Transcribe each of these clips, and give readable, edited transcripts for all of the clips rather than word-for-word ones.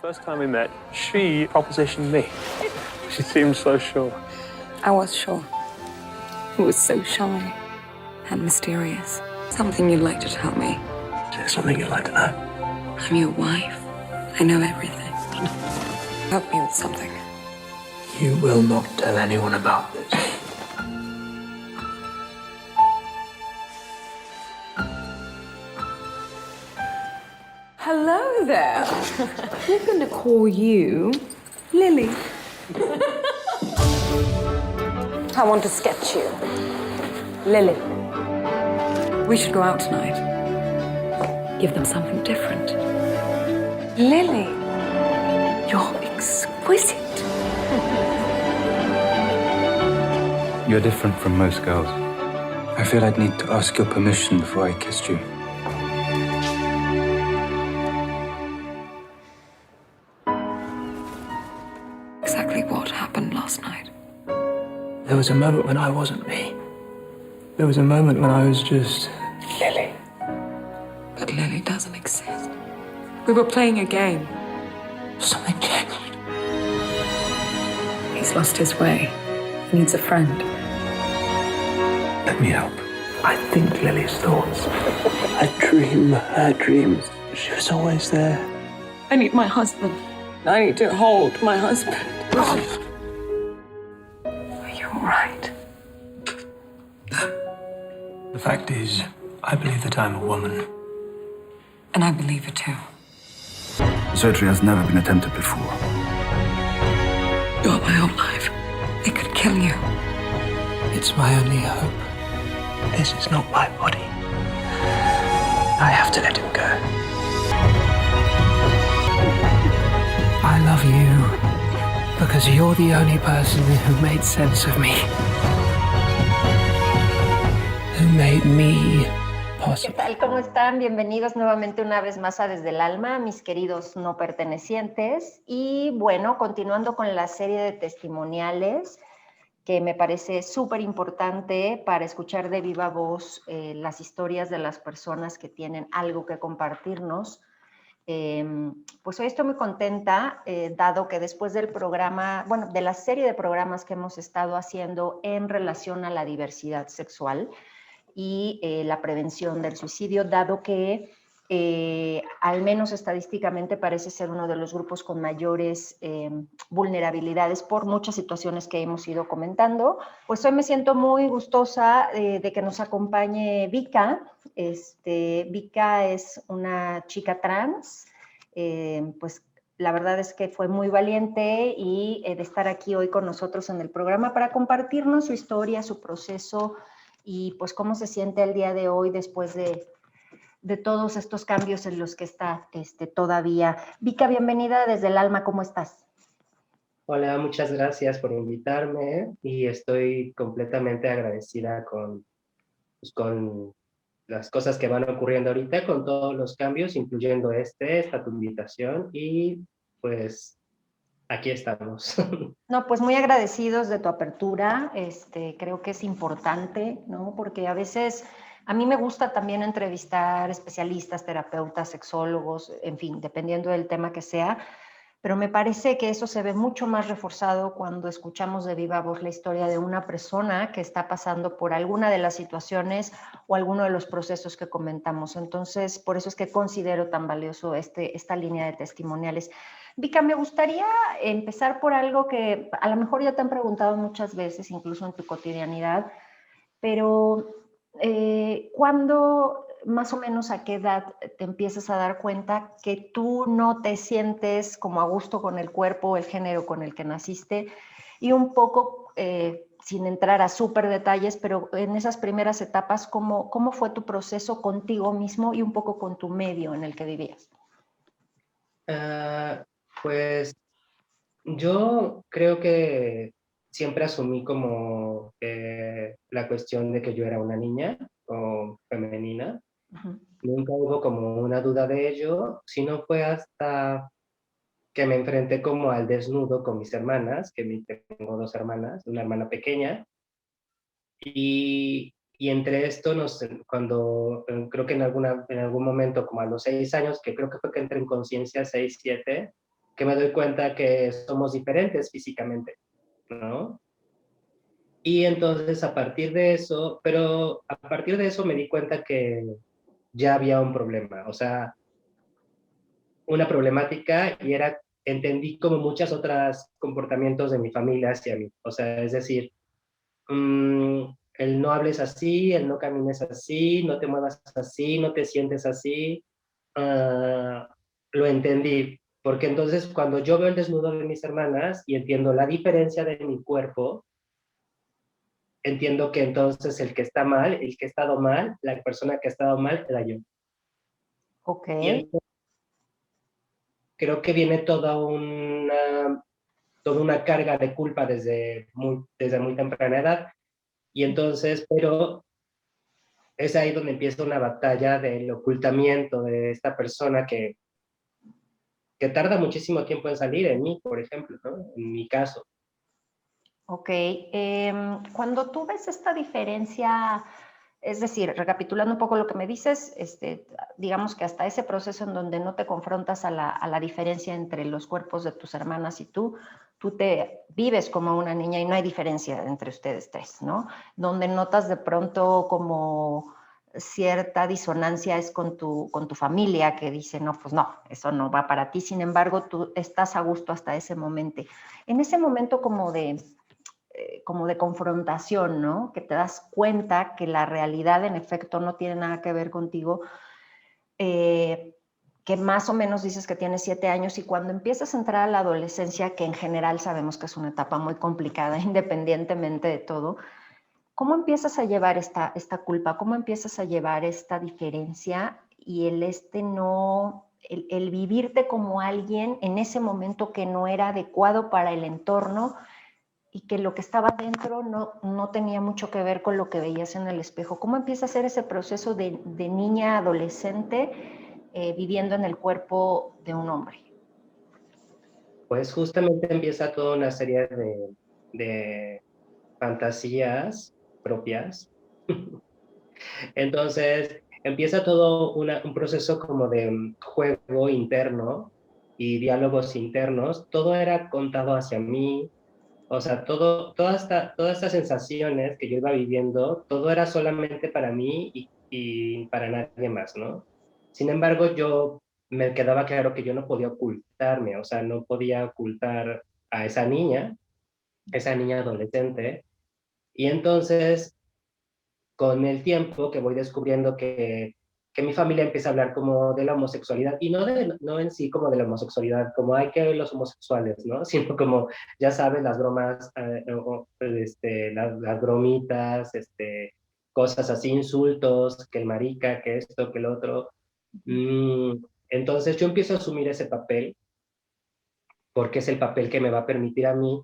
First time we met, she propositioned me. She seemed so sure. I was sure. It was so shy and mysterious. Something you'd like to tell me. Is there something you'd like to know? I'm your wife. I know everything. Help me with something. You will not tell anyone about this. Hello there. We're going to call you Lily. I want to sketch you. Lily. We should go out tonight. Give them something different. Lily, you're exquisite. You're different from most girls. I feel I'd need to ask your permission before I kissed you. Exactly what happened last night? There was a moment when I wasn't me. There was a moment when I was just Lily. But Lily doesn't exist. We were playing a game. Something changed. He's lost his way. He needs a friend. Let me help. I think Lily's thoughts. I dream her dreams. She was always there. I need my husband. I need to hold my husband. Are you all right? The fact is, I believe that I'm a woman. And I believe it too. Surgery has never been attempted before. You're my whole life. It could kill you. It's my only hope. This is not my body. I have to let him go. I love you because you're the only person who made sense of me. Who made me ¿Qué possible. tal? ¿Cómo están? Bienvenidos nuevamente una vez más a Desde el Alma, mis queridos no pertenecientes. Y bueno, continuando con la serie de testimoniales, que me parece súper importante para escuchar de viva voz las historias de las personas que tienen algo que compartirnos. Pues hoy estoy muy contenta, dado que después del programa, bueno, de la serie de programas que hemos estado haciendo en relación a la diversidad sexual y la prevención del suicidio, dado que al menos estadísticamente parece ser uno de los grupos con mayores vulnerabilidades por muchas situaciones que hemos ido comentando. Pues hoy me siento muy gustosa de que nos acompañe Vika. Vika es una chica trans, pues la verdad es que fue muy valiente y de estar aquí hoy con nosotros en el programa para compartirnos su historia, su proceso y pues cómo se siente el día de hoy después de todos estos cambios en los que está todavía. Vika, bienvenida desde el alma, ¿cómo estás? Hola, muchas gracias por invitarme y estoy completamente agradecida pues, con las cosas que van ocurriendo ahorita, con todos los cambios, incluyendo esta tu invitación y pues aquí estamos. No, pues muy agradecidos de tu apertura, creo que es importante, ¿no? Porque a veces a mí me gusta también entrevistar especialistas, terapeutas, sexólogos, en fin, dependiendo del tema que sea, pero me parece que eso se ve mucho más reforzado cuando escuchamos de viva voz la historia de una persona que está pasando por alguna de las situaciones o alguno de los procesos que comentamos. Entonces, por eso es que considero tan valioso esta línea de testimoniales. Vika, me gustaría empezar por algo que a lo mejor ya te han preguntado muchas veces, incluso en tu cotidianidad, pero ¿cuándo, más o menos a qué edad te empiezas a dar cuenta que tú no te sientes como a gusto con el cuerpo o el género con el que naciste? Y un poco, sin entrar a súper detalles, pero en esas primeras etapas, ¿cómo fue tu proceso contigo mismo y un poco con tu medio en el que vivías? Pues yo creo que siempre asumí como la cuestión de que yo era una niña o femenina. Uh-huh. Nunca hubo como una duda de ello, sino fue hasta que me enfrenté como al desnudo con mis hermanas, tengo dos hermanas, una hermana pequeña, y entre esto, cuando creo que en algún momento, como a los 6 años, que creo que fue que entré en conciencia, 6, 7, que me doy cuenta que somos diferentes físicamente, ¿no? Y entonces a partir de eso, pero a partir de eso me di cuenta que ya había un problema, o sea, una problemática y era, entendí como muchas otras comportamientos de mi familia hacia mí, o sea, es decir, el no hables así, el no camines así, no te muevas así, no te sientes así, lo entendí, porque entonces cuando yo veo el desnudo de mis hermanas y entiendo la diferencia de mi cuerpo, entiendo que entonces el que está mal, el que ha estado mal, la persona que ha estado mal era yo. Ok. Y entonces creo que viene toda una carga de culpa desde muy temprana edad. Y entonces, pero es ahí donde empieza una batalla del ocultamiento de esta persona que tarda muchísimo tiempo en salir, en mí, por ejemplo, ¿no? En mi caso. Ok, cuando tú ves esta diferencia, es decir, recapitulando un poco lo que me dices, digamos que hasta ese proceso en donde no te confrontas a la diferencia entre los cuerpos de tus hermanas y tú te vives como una niña y no hay diferencia entre ustedes tres, ¿no? Donde notas de pronto como cierta disonancia es con tu familia que dice, no, pues no, eso no va para ti, sin embargo, tú estás a gusto hasta ese momento. En ese momento como de confrontación, ¿no? Que te das cuenta que la realidad en efecto no tiene nada que ver contigo, que más o menos dices que tienes 7 años y cuando empiezas a entrar a la adolescencia, que en general sabemos que es una etapa muy complicada independientemente de todo, ¿cómo empiezas a llevar esta culpa? ¿Cómo empiezas a llevar esta diferencia y el vivirte como alguien en ese momento que no era adecuado para el entorno y que lo que estaba dentro no tenía mucho que ver con lo que veías en el espejo? ¿Cómo empieza a ser ese proceso de niña adolescente viviendo en el cuerpo de un hombre? Pues justamente empieza toda una serie de fantasías propias. Entonces empieza todo un proceso como de juego interno y diálogos internos. Todo era contado hacia mí. O sea, todas estas sensaciones que yo iba viviendo, todo era solamente para mí y para nadie más, ¿no? Sin embargo, yo me quedaba claro que yo no podía ocultarme, o sea, no podía ocultar a esa niña adolescente. Y entonces, con el tiempo que voy descubriendo que mi familia empieza a hablar como de la homosexualidad, y no en sí como de la homosexualidad, como hay que los homosexuales, ¿no? Sino como, ya sabes, las bromas, las bromitas, cosas así, insultos, que el marica, que esto, que el otro. Mm, entonces yo empiezo a asumir ese papel, porque es el papel que me va a permitir a mí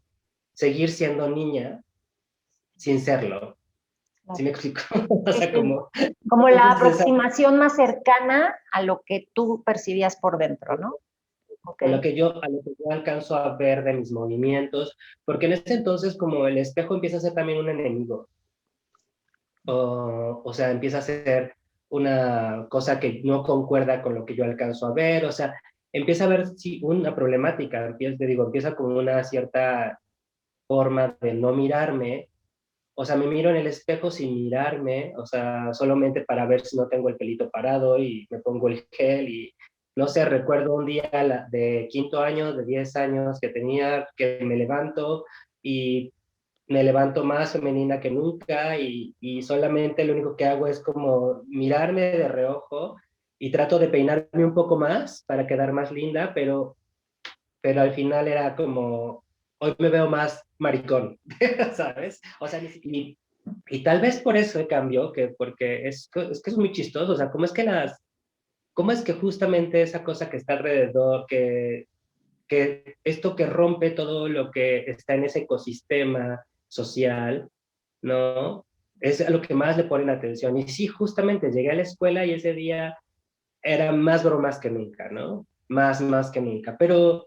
seguir siendo niña sin serlo. ¿Sí me explico? O Sí, sea, sí. como... Como la Entonces, aproximación más cercana a lo que tú percibías por dentro, ¿no? Ok. a lo que yo alcanzo a ver de mis movimientos, porque en ese entonces como el espejo empieza a ser también un enemigo, o sea, empieza a ser una cosa que no concuerda con lo que yo alcanzo a ver, o sea, empieza a haber sí, una problemática, empieza con una cierta forma de no mirarme, o sea, me miro en el espejo sin mirarme, o sea, solamente para ver si no tengo el pelito parado y me pongo el gel y no sé, recuerdo un día de 5º año, de 10 años que tenía, que me levanto y me levanto más femenina que nunca y solamente lo único que hago es como mirarme de reojo y trato de peinarme un poco más para quedar más linda, pero al final era como, hoy me veo más maricón, ¿sabes? O sea, y tal vez por eso cambió, porque es que es muy chistoso, o sea, cómo es que justamente esa cosa que está alrededor, que esto que rompe todo lo que está en ese ecosistema social, ¿no? Es a lo que más le ponen atención. Y sí, justamente llegué a la escuela y ese día era más bromas que nunca, ¿no? Más que nunca. Pero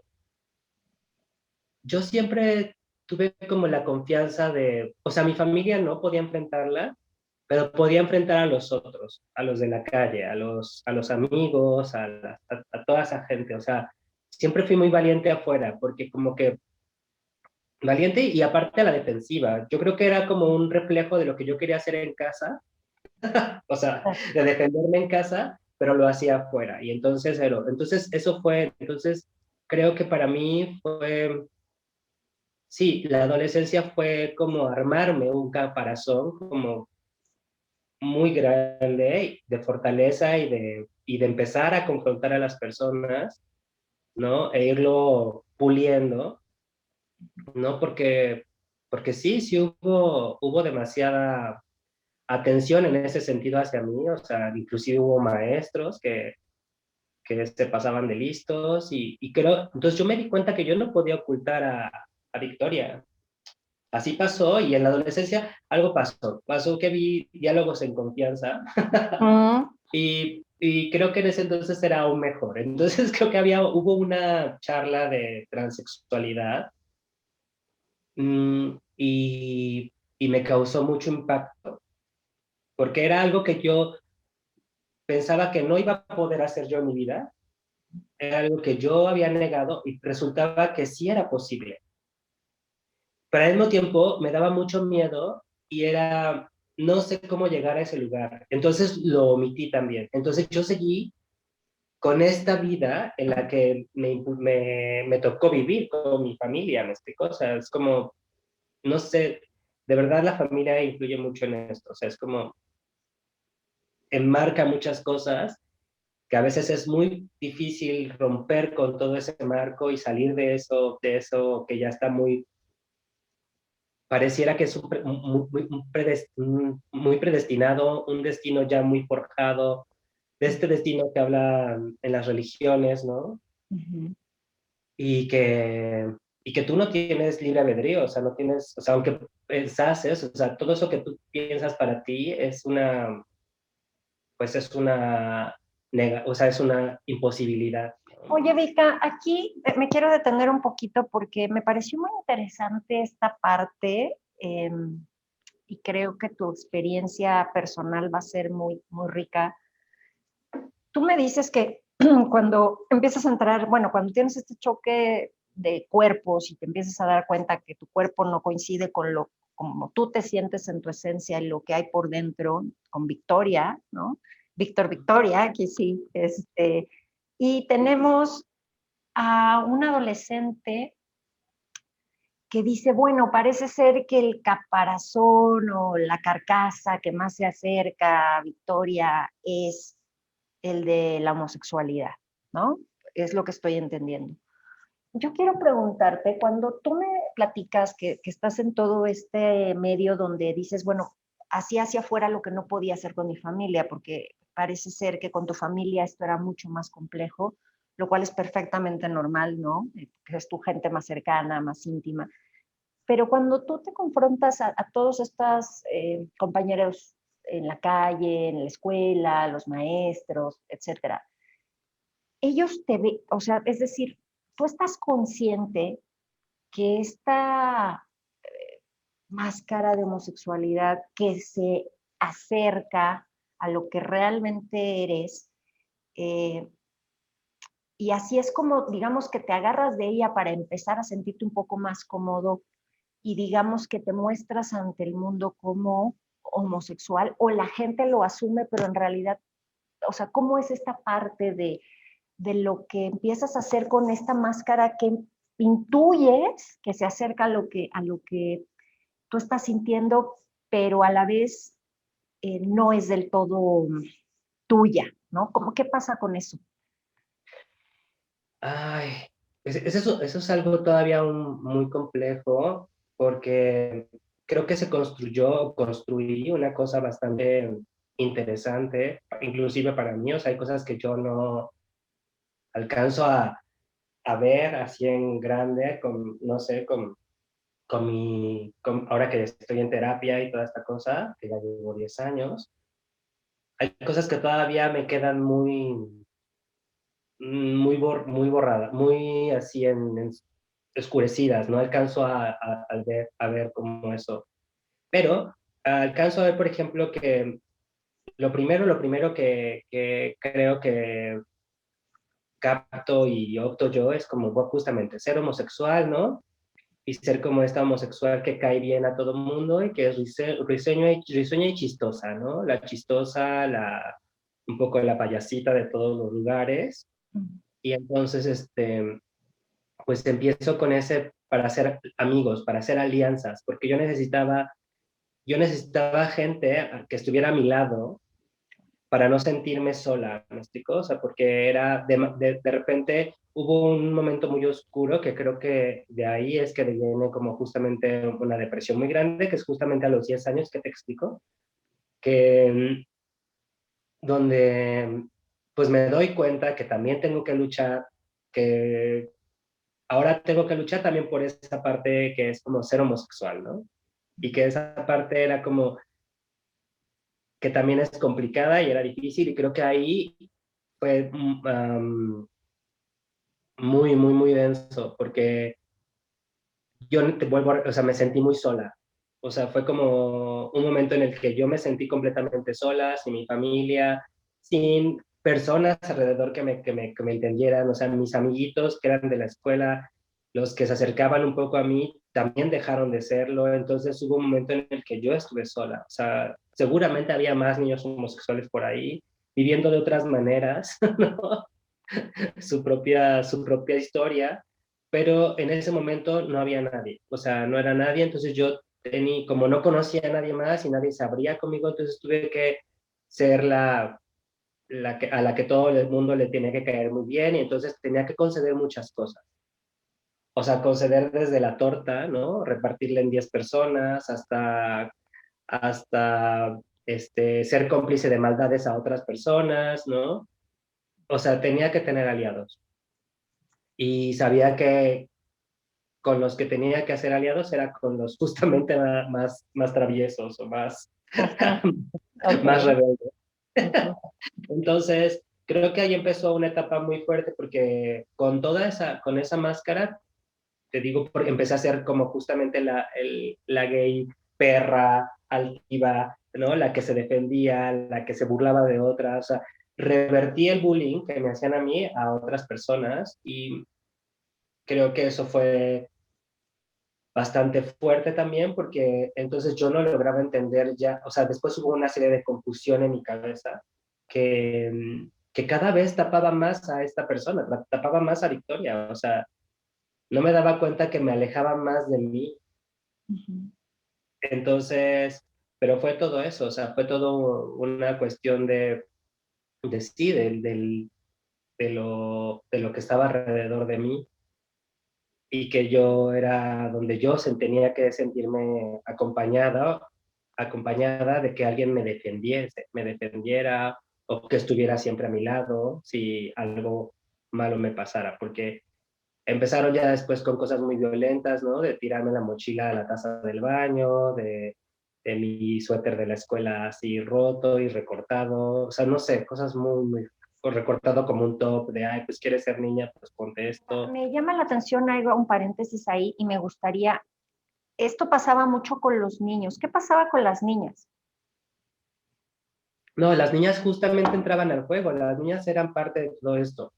yo siempre tuve como la confianza o sea, mi familia no podía enfrentarla, pero podía enfrentar a los otros, a los de la calle, a los amigos, a toda esa gente. O sea, siempre fui muy valiente afuera, porque como que valiente y aparte a la defensiva. Yo creo que era como un reflejo de lo que yo quería hacer en casa, o sea, de defenderme en casa, pero lo hacía afuera. Y entonces, eso fue, entonces creo que para mí fue, sí, la adolescencia fue como armarme un caparazón como muy grande de fortaleza y de empezar a confrontar a las personas, ¿no? E irlo puliendo, ¿no? Porque sí hubo demasiada atención en ese sentido hacia mí, o sea, inclusive hubo maestros que se pasaban de listos y creo, entonces yo me di cuenta que yo no podía ocultar a Victoria. Así pasó y en la adolescencia algo pasó que vi diálogos en confianza Mm, y creo que en ese entonces era aún mejor. Entonces creo que hubo una charla de transexualidad y me causó mucho impacto, porque era algo que yo pensaba que no iba a poder hacer yo en mi vida, era algo que yo había negado y resultaba que sí era posible. Pero al mismo tiempo me daba mucho miedo y era, no sé cómo llegar a ese lugar. Entonces lo omití también. Entonces yo seguí con esta vida en la que me tocó vivir con mi familia, en este cosa. Es como, no sé, de verdad la familia influye mucho en esto. O sea, es como, enmarca muchas cosas que a veces es muy difícil romper con todo ese marco y salir de eso que ya está muy, pareciera que es muy predestinado, un destino ya muy forjado, de este destino que hablan en las religiones, ¿no? ujú. Y que tú no tienes libre albedrío, o sea, no tienes, o sea, aunque pensases, o sea, todo eso que tú piensas para ti pues es o sea, es una imposibilidad. Oye, Vika, aquí me quiero detener un poquito porque me pareció muy interesante esta parte y creo que tu experiencia personal va a ser muy, muy rica. Tú me dices que cuando empiezas a entrar, bueno, cuando tienes este choque de cuerpos y te empiezas a dar cuenta que tu cuerpo no coincide con lo como tú te sientes en tu esencia y lo que hay por dentro, con Victoria, ¿no? Victoria, que sí, y tenemos a un adolescente que dice, bueno, parece ser que el caparazón o la carcasa que más se acerca a Victoria es el de la homosexualidad, ¿no? Es lo que estoy entendiendo. Yo quiero preguntarte, cuando tú me platicas que estás en todo este medio donde dices, bueno, hacía hacia afuera lo que no podía hacer con mi familia, porque parece ser que con tu familia esto era mucho más complejo, lo cual es perfectamente normal, ¿no? Que es tu gente más cercana, más íntima. Pero cuando tú te confrontas a todos estos compañeros en la calle, en la escuela, los maestros, etcétera, ellos te ven, o sea, es decir, tú estás consciente que esta máscara de homosexualidad que se acerca a lo que realmente eres, eh, y así es como, digamos, que te agarras de ella para empezar a sentirte un poco más cómodo y digamos que te muestras ante el mundo como homosexual o la gente lo asume, pero en realidad, o sea, ¿cómo es esta parte de lo que empiezas a hacer con esta máscara que intuyes que se acerca a lo que tú estás sintiendo, pero a la vez no es del todo tuya, ¿no? ¿Cómo, qué pasa con eso? Ay, eso es algo todavía muy complejo porque creo que construí una cosa bastante interesante, inclusive para mí, o sea, hay cosas que yo no alcanzo a ver así en grande, no sé, ahora que estoy en terapia y toda esta cosa, que ya llevo 10 años, hay cosas que todavía me quedan muy borradas, muy así en oscurecidas, no alcanzo a ver como eso. Pero alcanzo a ver, por ejemplo, que lo primero que creo que capto y opto yo es como justamente ser homosexual, ¿no? Y ser como esta homosexual que cae bien a todo el mundo y que es risueña y chistosa, ¿no? La chistosa, un poco la payasita de todos los lugares. Y entonces, pues empiezo con para hacer amigos, para hacer alianzas, porque yo necesitaba gente que estuviera a mi lado para no sentirme sola, ¿me explico? O sea, porque era, de repente hubo un momento muy oscuro que creo que de ahí es que viene como justamente una depresión muy grande, que es justamente a los 10 años que te explico, donde pues me doy cuenta que también tengo que luchar, que ahora tengo que luchar también por esa parte que es como ser homosexual, ¿no? Y que esa parte era como que también es complicada y era difícil, y creo que ahí fue muy, muy, muy denso, porque yo o sea, me sentí muy sola. O sea, fue como un momento en el que yo me sentí completamente sola, sin mi familia, sin personas alrededor que me entendieran. O sea, mis amiguitos que eran de la escuela, los que se acercaban un poco a mí, también dejaron de serlo. Entonces hubo un momento en el que yo estuve sola. O sea, seguramente había más niños homosexuales por ahí, viviendo de otras maneras, ¿no? su propia historia, pero en ese momento no había nadie. O sea, no era nadie. Entonces yo como no conocía a nadie más y nadie sabría conmigo, entonces tuve que ser a la que todo el mundo le tenía que caer muy bien, y entonces tenía que conceder muchas cosas. O sea, conceder desde la torta, ¿no? Repartirla en 10 personas, hasta ser cómplice de maldades a otras personas, ¿no? O sea, tenía que tener aliados. Y sabía que con los que tenía que hacer aliados era con los justamente más traviesos o más rebeldes. Entonces, creo que ahí empezó una etapa muy fuerte, porque con esa máscara, te digo, empecé a ser como justamente la gay perra, altiva, ¿no? La que se defendía, la que se burlaba de otras. O sea, revertí el bullying que me hacían a mí a otras personas, y creo que eso fue bastante fuerte también, porque entonces yo no lograba entender ya. O sea, después hubo una serie de confusión en mi cabeza que cada vez tapaba más a esta persona, tapaba más a Victoria. O sea, no me daba cuenta que me alejaba más de mí. Entonces, pero fue todo eso. O sea, fue todo una cuestión de lo que estaba alrededor de mí, y que yo era donde yo tenía que sentirme acompañada de que alguien me defendiera, o que estuviera siempre a mi lado si algo malo me pasara, porque empezaron ya después con cosas muy violentas, ¿no? De tirarme la mochila a la taza del baño, de mi suéter de la escuela así roto y recortado. O sea, no sé, cosas muy, muy recortado como un top de, ay, pues quieres ser niña, pues ponte esto. Me llama la atención, hago un paréntesis ahí, y me gustaría, esto pasaba mucho con los niños. ¿Qué pasaba con las niñas? No, las niñas justamente entraban al juego, las niñas eran parte de todo esto.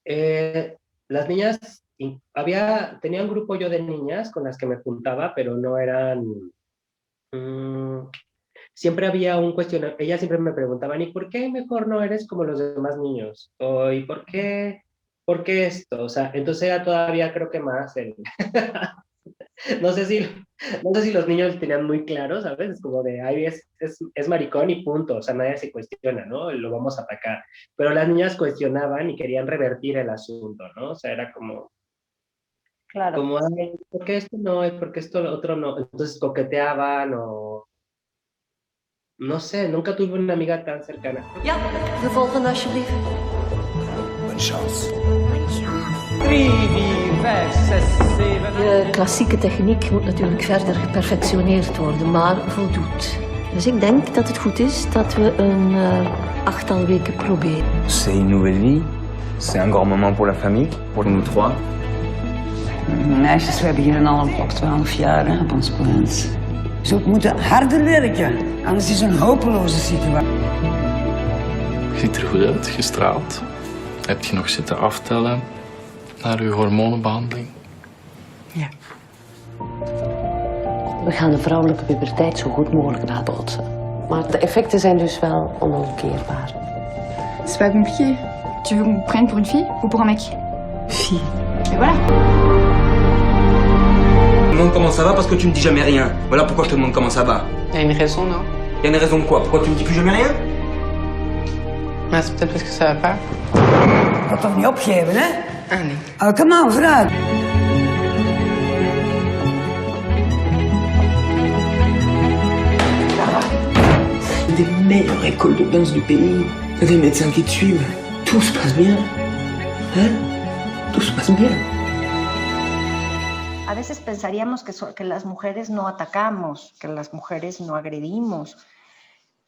Las niñas, tenía un grupo yo de niñas con las que me juntaba, pero no eran... siempre había un cuestionamiento. Ellas siempre me preguntaban, ¿y por qué mejor no eres como los demás niños? O, ¿y por qué esto? O sea, entonces era todavía, creo que más no sé si los niños tenían muy claro, ¿sabes? Es como de, ay, es maricón y punto. O sea, nadie se cuestiona, ¿no? Lo vamos a atacar. Pero las niñas cuestionaban y querían revertir el asunto, ¿no? O sea, era como... Claro. Como, ay, ¿por qué esto no? ¿Por qué esto lo otro no? Entonces coqueteaban o... No sé, nunca tuve una amiga tan cercana. Ja, de volgende alsjeblieft. Bonne chance. 3, 4, 5, 6, 7... De klassieke techniek moet natuurlijk verder geperfectioneerd worden, maar voldoet. Dus ik denk dat het goed is dat we een 8-tal weken proberen. C'est une nouvelle vie. C'est un grand moment pour la famille, pour nous trois. Meisjes, we hebben hier al op 12 jaar op ons plant. Ze moeten harder werken, anders is het een hopeloze situatie. Je ziet er goed uit, gestraald. Heb je nog zitten aftellen naar uw hormonenbehandeling? Ja. We gaan de vrouwelijke puberteit zo goed mogelijk nabotsen. Maar de effecten zijn dus wel onomkeerbaar. C'est pas compliqué. Tu veux qu'on me prenne pour une fille ou pour un mec? Fille. Et voilà. Je me demande comment ça va parce que tu me dis jamais rien. Voilà pourquoi je te demande comment ça va. Il y a une raison, non? Il y a une raison de quoi? Pourquoi tu me dis plus jamais rien? Ah, c'est peut-être parce que ça va pas. Dat toch niet opgeven, hè? Ah, nee. Oh, kom aan, vooruit. Des meilleures écoles de danse du pays. Des médecins qui te suivent. Tout se passe bien. Hein? Tout se passe bien. A veces pensaríamos que las mujeres no atacamos, que las mujeres no agredimos,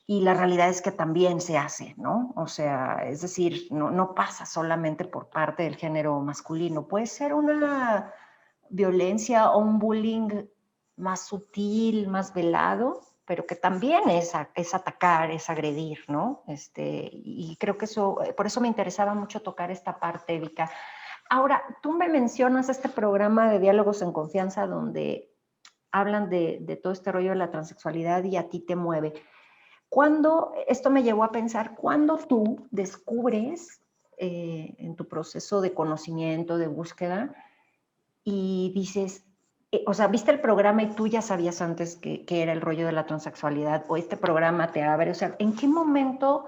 y la realidad es que también se hace, ¿no? O sea, es decir, no pasa solamente por parte del género masculino. Puede ser una violencia o un bullying más sutil, más velado, pero que también es atacar, es agredir, ¿no? Y creo que eso, por eso me interesaba mucho tocar esta parte, Vika. Ahora, tú me mencionas este programa de Diálogos en Confianza donde hablan de todo este rollo de la transexualidad y a ti te mueve. Esto me llevó a pensar, ¿cuándo tú descubres en tu proceso de conocimiento, de búsqueda, y dices, o sea, viste el programa y tú ya sabías antes que era el rollo de la transexualidad, o este programa te abre, o sea, ¿en qué momento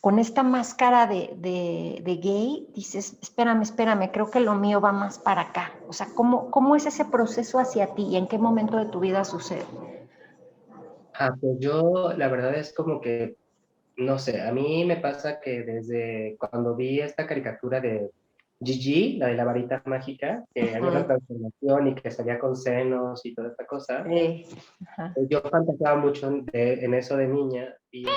con esta máscara de gay dices, espérame, creo que lo mío va más para acá? O sea, ¿cómo es ese proceso hacia ti y en qué momento de tu vida sucede? Pues yo, la verdad es como que, no sé, a mí me pasa que desde cuando vi esta caricatura de Gigi, la de la varita mágica, que había una transformación y que salía con senos y toda esta cosa, yo fantaseaba mucho en eso de niña. Y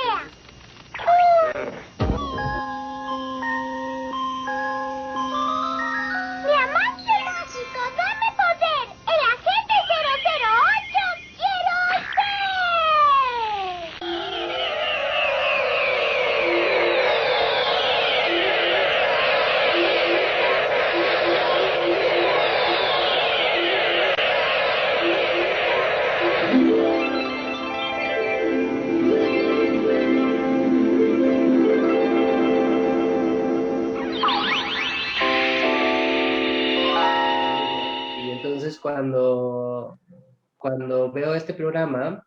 entonces cuando veo este programa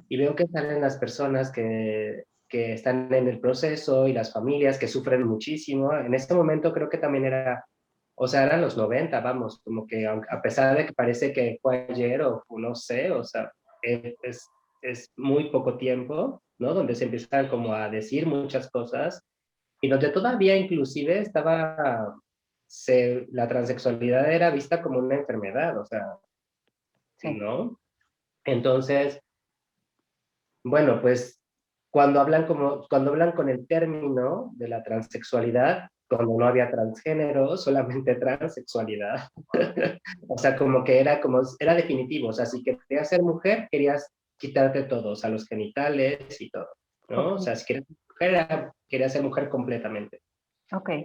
y veo que salen las personas que están en el proceso y las familias que sufren muchísimo, en este momento creo que también era, o sea, eran los 90, vamos, como que a pesar de que parece que fue ayer o no sé, o sea, es muy poco tiempo, ¿no? Donde se empiezan como a decir muchas cosas y donde todavía inclusive la transexualidad era vista como una enfermedad, o sea, sí, ¿no? Entonces, bueno, pues cuando hablan con el término de la transexualidad, cuando no había transgénero, solamente transexualidad. O sea, como que era definitivo, o sea, si querías ser mujer, querías quitarte todo, o sea, los genitales y todo, ¿no? O sea, si querías ser mujer, querías ser mujer completamente. Okay.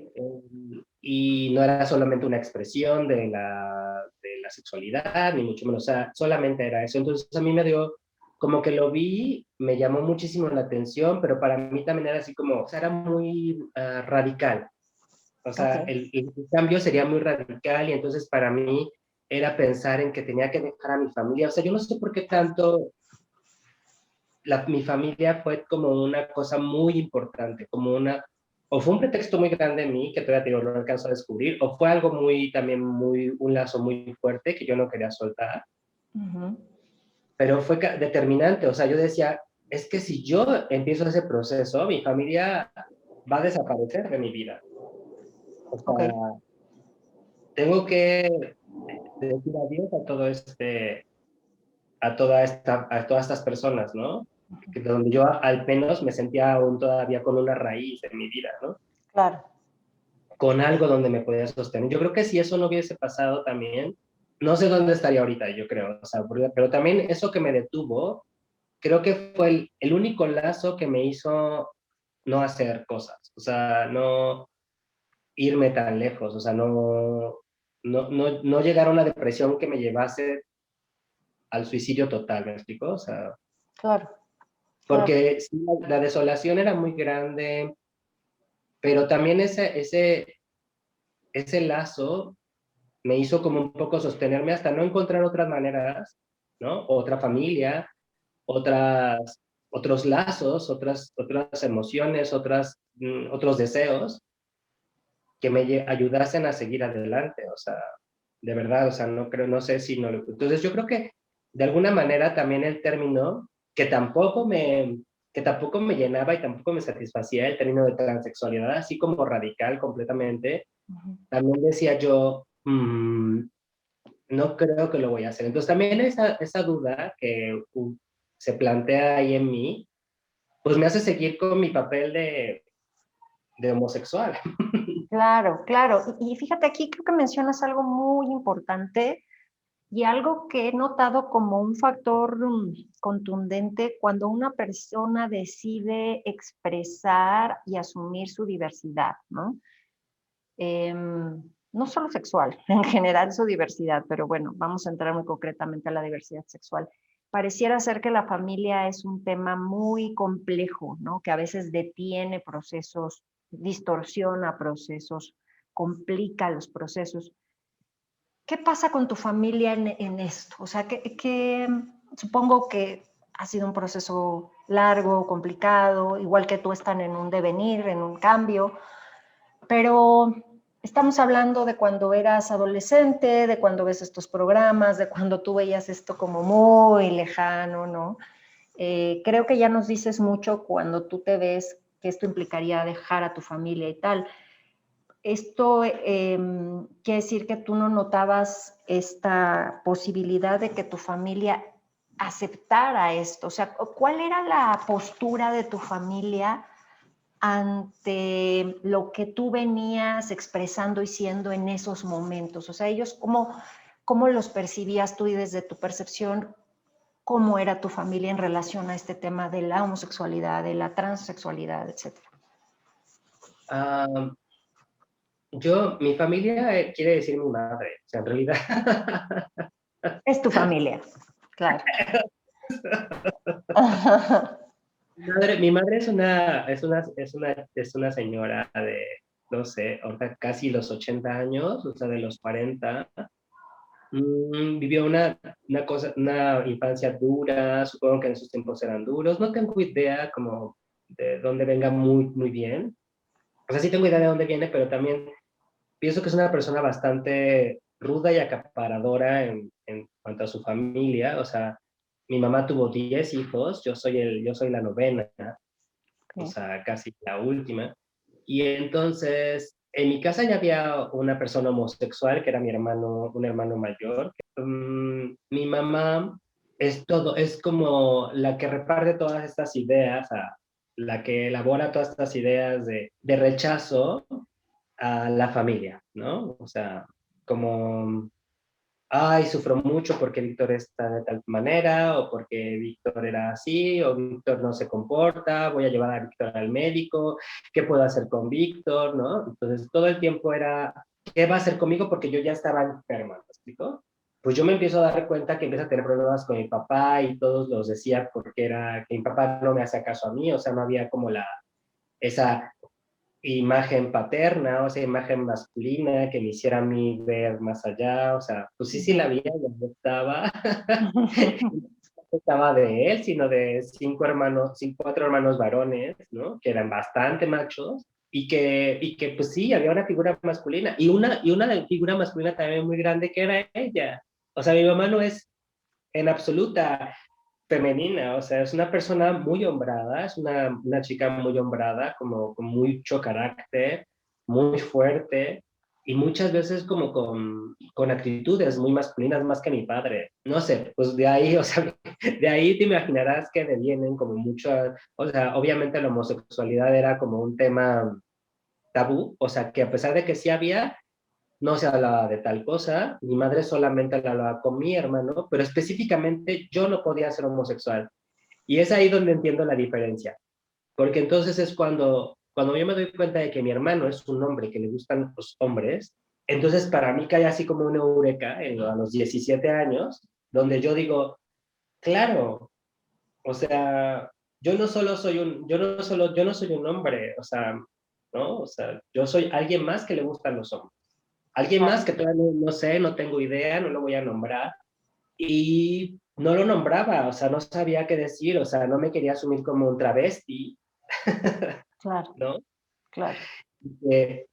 Y no era solamente una expresión de la sexualidad, ni mucho menos, o sea, solamente era eso. Entonces a mí me dio, como que lo vi, me llamó muchísimo la atención, pero para mí también era así como, o sea, era muy radical. O sea, el cambio sería muy radical y entonces para mí era pensar en que tenía que dejar a mi familia. O sea, yo no sé por qué tanto mi familia fue como una cosa muy importante, o fue un pretexto muy grande en mí, que todavía no lo alcanzo a descubrir, o fue algo un lazo muy fuerte que yo no quería soltar. Pero fue determinante, o sea, yo decía, es que si yo empiezo ese proceso, mi familia va a desaparecer de mi vida. O sea, tengo que decir adiós a todas estas personas, ¿no? Donde yo al menos me sentía aún todavía con una raíz en mi vida, ¿no? Claro. Con algo donde me podía sostener. Yo creo que si eso no hubiese pasado también, no sé dónde estaría ahorita, yo creo. O sea, pero también eso que me detuvo, creo que fue el único lazo que me hizo no hacer cosas. O sea, no irme tan lejos, o sea, no llegar a una depresión que me llevase al suicidio total, ¿me explico? O sea, Claro. porque sí, la desolación era muy grande, pero también ese lazo me hizo como un poco sostenerme hasta no encontrar otras maneras, ¿no? Otra familia, otros lazos, otras emociones, otros deseos que me ayudasen a seguir adelante, o sea, de verdad, o sea, no sé si no. Entonces yo creo que de alguna manera también el término que tampoco me llenaba y tampoco me satisfacía, el término de transexualidad, así como radical completamente, también decía yo, no creo que lo voy a hacer. Entonces también esa duda que se plantea ahí en mí, pues me hace seguir con mi papel de homosexual. Claro, claro. Y fíjate, aquí creo que mencionas algo muy importante y algo que he notado como un factor contundente cuando una persona decide expresar y asumir su diversidad, ¿no? No solo sexual, en general su diversidad, pero bueno, vamos a entrar muy concretamente a la diversidad sexual. Pareciera ser que la familia es un tema muy complejo, ¿no? Que a veces detiene procesos, distorsiona procesos, complica los procesos. ¿Qué pasa con tu familia en esto? O sea, supongo que ha sido un proceso largo, complicado, igual que tú están en un devenir, en un cambio, pero estamos hablando de cuando eras adolescente, de cuando ves estos programas, de cuando tú veías esto como muy lejano, ¿no? Creo que ya nos dices mucho cuando tú te ves que esto implicaría dejar a tu familia y tal. Esto quiere decir que tú no notabas esta posibilidad de que tu familia aceptara esto. O sea, ¿cuál era la postura de tu familia ante lo que tú venías expresando y siendo en esos momentos? O sea, ellos, ¿cómo los percibías tú y desde tu percepción, cómo era tu familia en relación a este tema de la homosexualidad, de la transexualidad, etcétera? Mi familia quiere decir mi madre, o sea, en realidad. Es tu familia, claro. Mi madre es una señora de, no sé, ahorita casi los 80 años, o sea, de los 40. Vivió una infancia dura, supongo que en esos tiempos eran duros. No tengo idea como de dónde venga muy, muy bien. O sea, sí tengo idea de dónde viene, pero también pienso que es una persona bastante ruda y acaparadora en cuanto a su familia. O sea, mi mamá tuvo 10 hijos, yo soy la novena, o sea, casi la última. Y entonces, en mi casa ya había una persona homosexual, que era un hermano mayor. Mi mamá es como la que reparte todas estas ideas, la que elabora todas estas ideas de rechazo a la familia, ¿no? O sea, como, ay, sufro mucho porque Víctor está de tal manera, o porque Víctor era así, o Víctor no se comporta, voy a llevar a Víctor al médico, ¿qué puedo hacer con Víctor, no? Entonces, todo el tiempo era, ¿qué va a hacer conmigo? Porque yo ya estaba enferma, ¿me explico? Pues yo me empiezo a dar cuenta que empiezo a tener problemas con mi papá y todos los decía porque era que mi papá no me hacía caso a mí, o sea, no había como esa imagen paterna, o esa imagen masculina que me hiciera a mí ver más allá, o sea, pues sí la había, ya estaba, no estaba de él, sino de 4 hermanos varones, ¿no? Que eran bastante machos, y que pues sí, había una figura masculina, y una figura masculina también muy grande que era ella. O sea, mi mamá no es en absoluta femenina, o sea, es una persona muy hombrada, es una chica muy hombrada, como con mucho carácter, muy fuerte, y muchas veces como con actitudes muy masculinas más que mi padre. No sé, pues de ahí, o sea, de ahí te imaginarás que devienen como muchas, o sea, obviamente la homosexualidad era como un tema tabú, o sea, que a pesar de que sí había, no se hablaba de tal cosa, mi madre solamente la hablaba con mi hermano, pero específicamente yo no podía ser homosexual. Y es ahí donde entiendo la diferencia, porque entonces es cuando cuando yo me doy cuenta de que mi hermano es un hombre que le gustan los hombres, entonces para mí cae así como una eureka a los 17 años, donde yo digo, claro, o sea, yo no soy un hombre, o sea, ¿no? O sea, yo soy alguien más que le gustan los hombres. Alguien más que todavía no sé, no tengo idea, no lo voy a nombrar. Y no lo nombraba, o sea, no sabía qué decir, o sea, no me quería asumir como un travesti, Claro, ¿no? claro.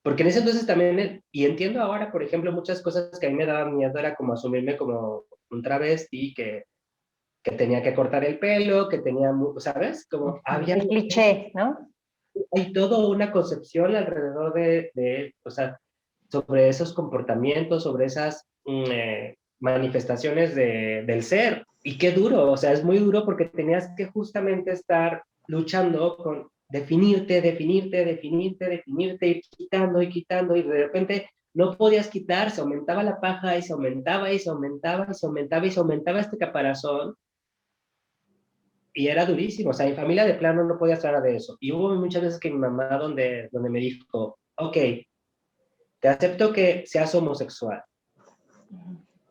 Porque en ese entonces también, y entiendo ahora, por ejemplo, muchas cosas que a mí me daban miedo era como asumirme como un travesti, que tenía que cortar el pelo, que tenía, ¿sabes? Como había... El cliché, ¿no? Hay toda una concepción alrededor o sea, sobre esos comportamientos, sobre esas manifestaciones del ser. Y qué duro, o sea, es muy duro porque tenías que justamente estar luchando con definirte, ir quitando y quitando, y de repente no podías quitar, se aumentaba la paja y se aumentaba y se aumentaba y se aumentaba y se aumentaba este caparazón. Y era durísimo, o sea, mi familia de plano no podía hablar de eso. Y hubo muchas veces que mi mamá donde me dijo, ok, te acepto que seas homosexual,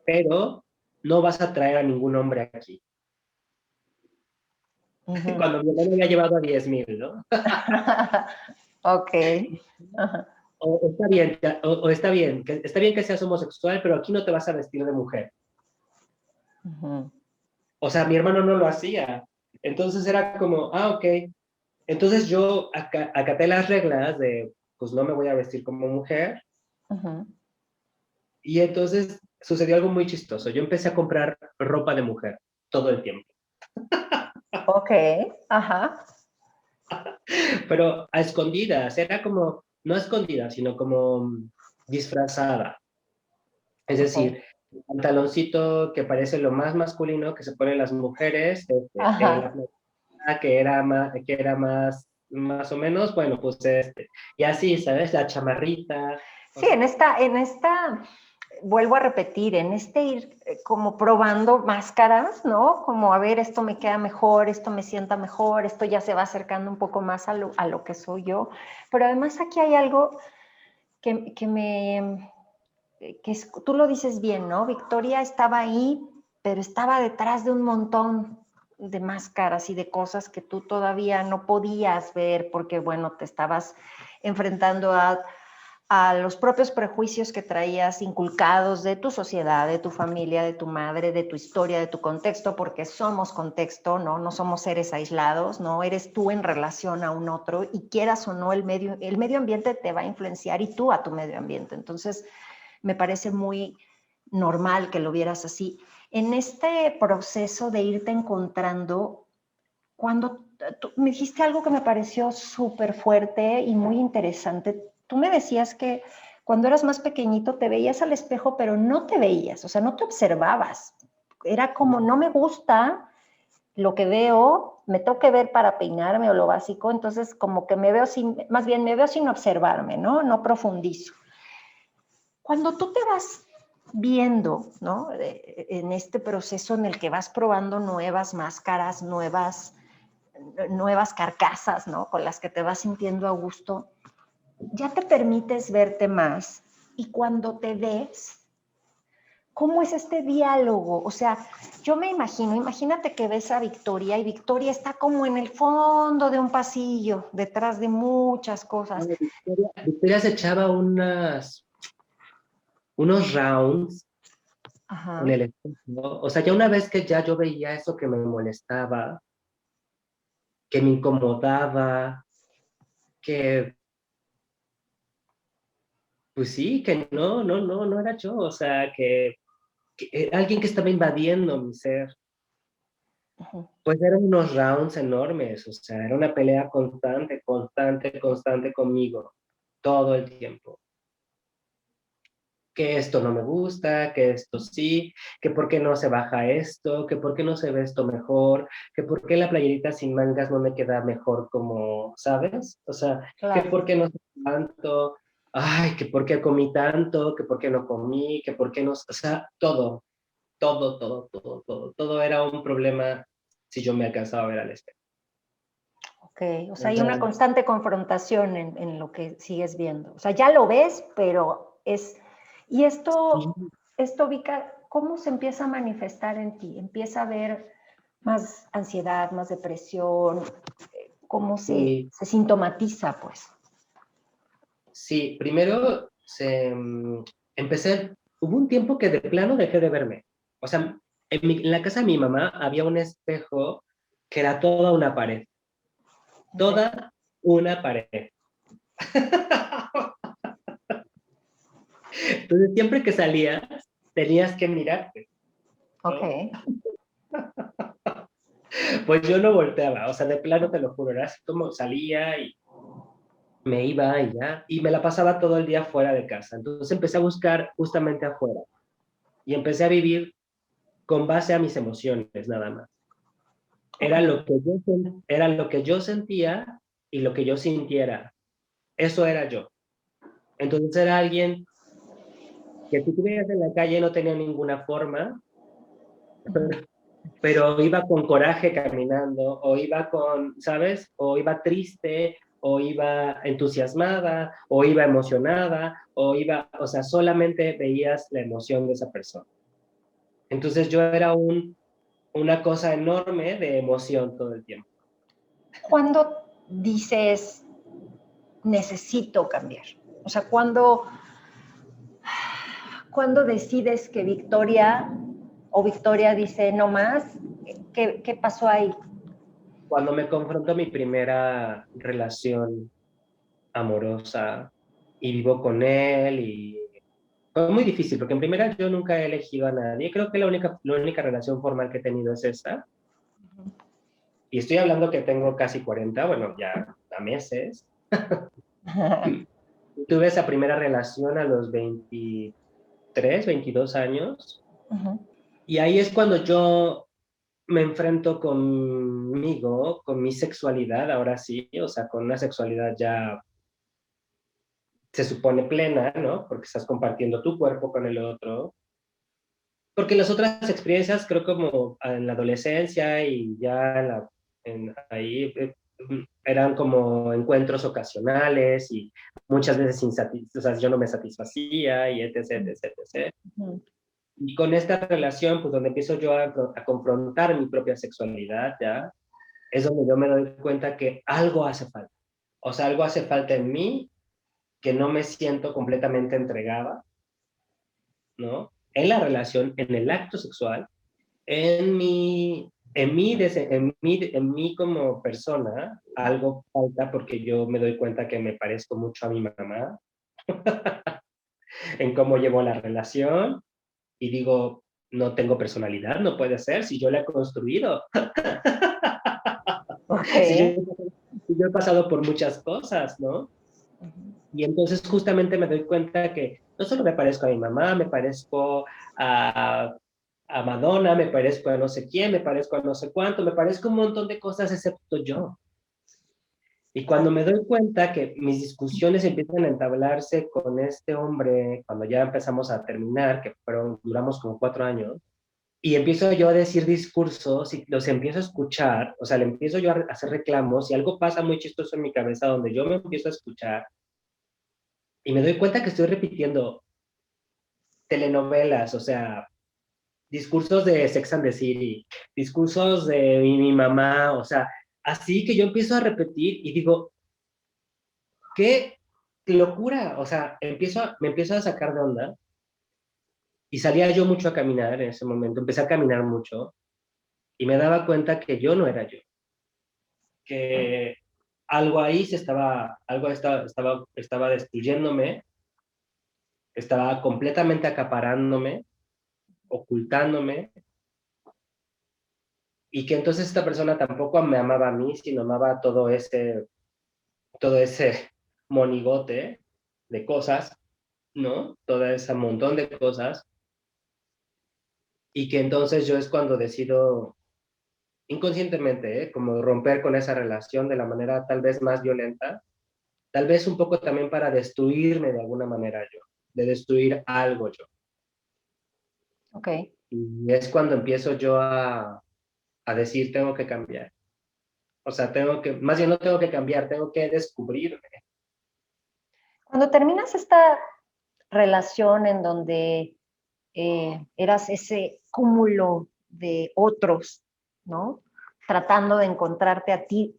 pero no vas a traer a ningún hombre aquí. Cuando mi mamá me había llevado a 10,000, ¿no? Ok. O está bien, está bien que seas homosexual, pero aquí no te vas a vestir de mujer. O sea, mi hermano no lo hacía. Entonces era como, ok. Entonces yo acaté las reglas de, pues no me voy a vestir como mujer. Y entonces sucedió algo muy chistoso. Yo empecé a comprar ropa de mujer todo el tiempo. Ok, ajá. Pero a escondidas, era como, no a escondidas, sino como disfrazada. Es decir, el pantaloncito que parece lo más masculino que se ponen las mujeres, Ajá. que era más o menos, bueno, pues y así, ¿sabes? La chamarrita. Sí, en esta, vuelvo a repetir, en este ir como probando máscaras, ¿no? Como a ver, esto me queda mejor, esto me sienta mejor, esto ya se va acercando un poco más a lo que soy yo. Pero además aquí hay algo tú lo dices bien, ¿no? Victoria estaba ahí, pero estaba detrás de un montón de máscaras y de cosas que tú todavía no podías ver porque, bueno, te estabas enfrentando a los propios prejuicios que traías inculcados de tu sociedad, de tu familia, de tu madre, de tu historia, de tu contexto, porque somos contexto, ¿no? No somos seres aislados, ¿no? Eres tú en relación a un otro y quieras o no, el medio ambiente te va a influenciar y tú a tu medio ambiente. Entonces, me parece muy normal que lo vieras así. En este proceso de irte encontrando, cuando tú me dijiste algo que me pareció súper fuerte y muy interesante, tú me decías que cuando eras más pequeñito te veías al espejo, pero no te veías, o sea, no te observabas. Era como, no me gusta lo que veo, me toque ver para peinarme o lo básico, entonces como que me veo más bien me veo sin observarme, ¿no? No profundizo. Cuando tú te vas viendo, ¿no? En este proceso en el que vas probando nuevas máscaras, nuevas carcasas, ¿no? Con las que te vas sintiendo a gusto, ya te permites verte más. Y cuando te ves, ¿cómo es este diálogo? O sea, yo me imagínate que ves a Victoria y Victoria está como en el fondo de un pasillo, detrás de muchas cosas. Victoria se echaba unos rounds en el espejo. O sea, ya una vez que ya yo veía eso que me molestaba, que me incomodaba, que pues sí, que no era yo, o sea, que era alguien que estaba invadiendo mi ser. Pues eran unos rounds enormes, o sea, era una pelea constante conmigo, todo el tiempo. Que esto no me gusta, que esto sí, que por qué no se baja esto, que por qué no se ve esto mejor, que por qué la playerita sin mangas no me queda mejor como, ¿sabes? O sea, claro. que por qué no sé tanto, ay, que por qué comí tanto, que por qué no comí, que por qué no, o sea, todo era un problema si yo me alcanzaba a ver al espejo. Ok. Ok, o sea, hay una constante confrontación en lo que sigues viendo. O sea, ya lo ves, pero es... Y esto, Vika, ¿cómo se empieza a manifestar en ti? ¿Empieza a haber más ansiedad, más depresión? ¿Cómo se sintomatiza, pues? Sí, primero hubo un tiempo que de plano dejé de verme. O sea, en la casa de mi mamá había un espejo que era toda una pared. Toda una pared. Entonces, siempre que salías, tenías que mirarte, ¿no? Ok. Pues yo no volteaba, o sea, de plano te lo juro, era así como salía y me iba y ya, y me la pasaba todo el día fuera de casa. Entonces empecé a buscar justamente afuera y empecé a vivir con base a mis emociones, nada más. Era lo que yo sentía y lo que yo sintiera. Eso era yo. Entonces era alguien que si tú veías en la calle no tenía ninguna forma, pero iba con coraje caminando, o iba con, ¿sabes? O iba triste, o iba entusiasmada, o iba emocionada, o sea, solamente veías la emoción de esa persona. Entonces yo era una cosa enorme de emoción todo el tiempo. ¿Cuándo dices, necesito cambiar? O sea, ¿cuándo decides que Victoria dice, no más? ¿Qué pasó ahí? Cuando me confrontó mi primera relación amorosa y vivo con él y fue muy difícil, porque en primera yo nunca he elegido a nadie. Creo que la única relación formal que he tenido es esta. Y estoy hablando que tengo casi 40, bueno, ya a meses. Tuve esa primera relación a los 23, 22 años. Y ahí es cuando yo me enfrento conmigo, con mi sexualidad, ahora sí, o sea, con una sexualidad ya se supone plena, ¿no? Porque estás compartiendo tu cuerpo con el otro. Porque las otras experiencias, creo como en la adolescencia y ya ahí eran como encuentros ocasionales y muchas veces o sea, yo no me satisfacía y etc, etc, etc. Y con esta relación, pues donde empiezo yo a confrontar mi propia sexualidad, ya, es donde yo me doy cuenta que algo hace falta. O sea, algo hace falta en mí, que no me siento completamente entregada, ¿no? En la relación, en el acto sexual, en mí como persona, algo falta porque yo me doy cuenta que me parezco mucho a mi mamá, en cómo llevo la relación, y digo, no tengo personalidad, no puede ser, si yo la he construido. Okay. Si yo he pasado por muchas cosas, ¿no? Y entonces justamente me doy cuenta que no solo me parezco a mi mamá, me parezco a Madonna, me parezco a no sé quién, me parezco a no sé cuánto, me parezco un montón de cosas excepto yo. Y cuando me doy cuenta que mis discusiones empiezan a entablarse con este hombre, cuando ya empezamos a terminar, que duramos como 4 años, y empiezo yo a decir discursos y los empiezo a escuchar, o sea, le empiezo yo a hacer reclamos y algo pasa muy chistoso en mi cabeza donde yo me empiezo a escuchar y me doy cuenta que estoy repitiendo telenovelas, o sea, discursos de Sex and the City, discursos de mi mamá, o sea, así que yo empiezo a repetir y digo, qué locura, o sea, me empiezo a sacar de onda y salía yo mucho a caminar en ese momento, empecé a caminar mucho y me daba cuenta que yo no era yo, que algo ahí estaba destruyéndome, estaba completamente acaparándome, ocultándome, y que entonces esta persona tampoco me amaba a mí, sino amaba todo ese monigote de cosas, ¿no? Todo ese montón de cosas, y que entonces yo es cuando decido inconscientemente, como romper con esa relación de la manera tal vez más violenta, tal vez un poco también para destruirme de alguna manera yo, de destruir algo yo. Okay. Y es cuando empiezo yo a decir, tengo que cambiar. O sea, más bien no tengo que cambiar, tengo que descubrirme. Cuando terminas esta relación en donde eras ese cúmulo de otros, ¿no? Tratando de encontrarte a ti,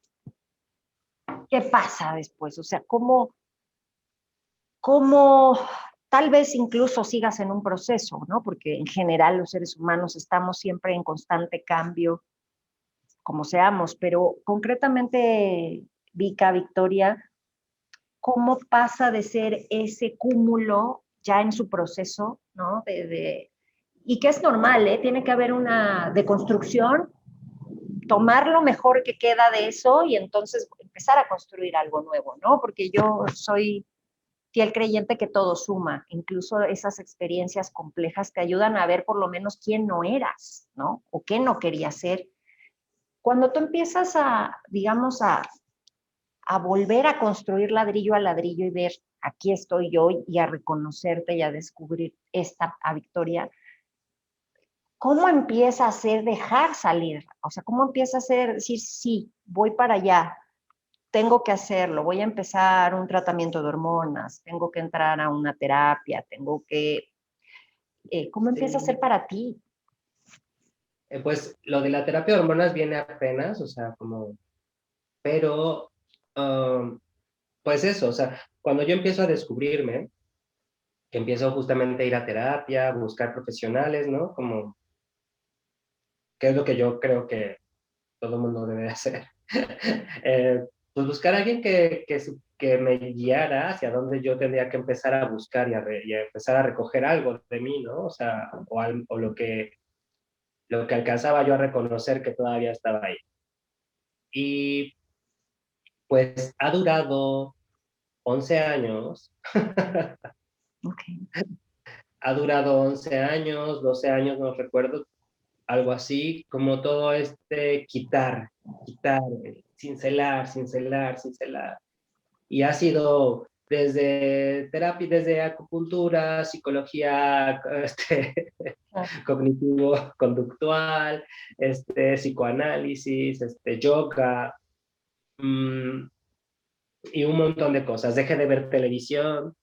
¿qué pasa después? O sea, ¿cómo tal vez incluso sigas en un proceso, ¿no? Porque en general los seres humanos estamos siempre en constante cambio, como seamos, pero concretamente, Victoria, ¿cómo pasa de ser ese cúmulo ya en su proceso, ¿no? Y que es normal, ¿eh? Tiene que haber una deconstrucción, tomar lo mejor que queda de eso y entonces empezar a construir algo nuevo, ¿no? Porque yo soy fiel creyente que todo suma, incluso esas experiencias complejas te ayudan a ver por lo menos quién no eras, ¿no? O qué no querías ser. Cuando tú empiezas digamos, a volver a construir ladrillo a ladrillo y ver, aquí estoy yo, y a reconocerte y a descubrir a Victoria, ¿cómo empieza a ser dejar salir? O sea, ¿cómo empieza a ser decir, sí, voy para allá, tengo que hacerlo, voy a empezar un tratamiento de hormonas, tengo que entrar a una terapia, ¿cómo empieza a ser para ti? Pues lo de la terapia de hormonas viene apenas, o sea, pero, pues eso, o sea, cuando yo empiezo a descubrirme, que empiezo justamente a ir a terapia, a buscar profesionales, ¿no? ¿Qué es lo que yo creo que todo el mundo debe hacer? Pues buscar a alguien que me guiara hacia dónde yo tendría que empezar a buscar y a empezar a recoger algo de mí, ¿no? O sea, o lo que alcanzaba yo a reconocer que todavía estaba ahí. Y pues ha durado 11 años. Okay. Ha durado 11 años, 12 años, no recuerdo, algo así, como todo quitar, cincelar. Y ha sido desde terapia, desde acupuntura, psicología cognitivo-conductual, psicoanálisis, yoga, y un montón de cosas. Dejé de ver televisión,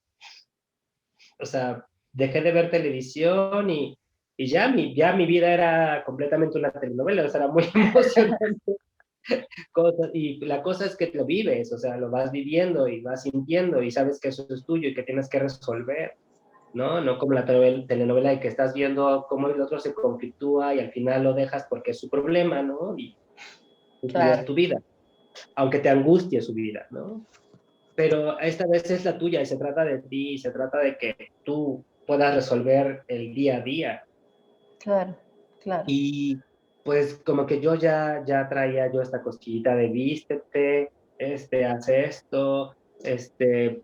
o sea, dejé de ver televisión y ya mi vida era completamente una telenovela, o sea, era muy emocionante. Y la cosa es que lo vives, o sea, lo vas viviendo y vas sintiendo y sabes que eso es tuyo y que tienes que resolver, ¿no? No como la telenovela de que estás viendo cómo el otro se conflictúa y al final lo dejas porque es su problema, ¿no? Y Claro. es tu vida, aunque te angustie su vida, ¿no? Pero esta vez es la tuya y se trata de ti, se trata de que tú puedas resolver el día a día. Claro. Y pues como que yo ya traía yo esta cosquillita de vístete, haz esto,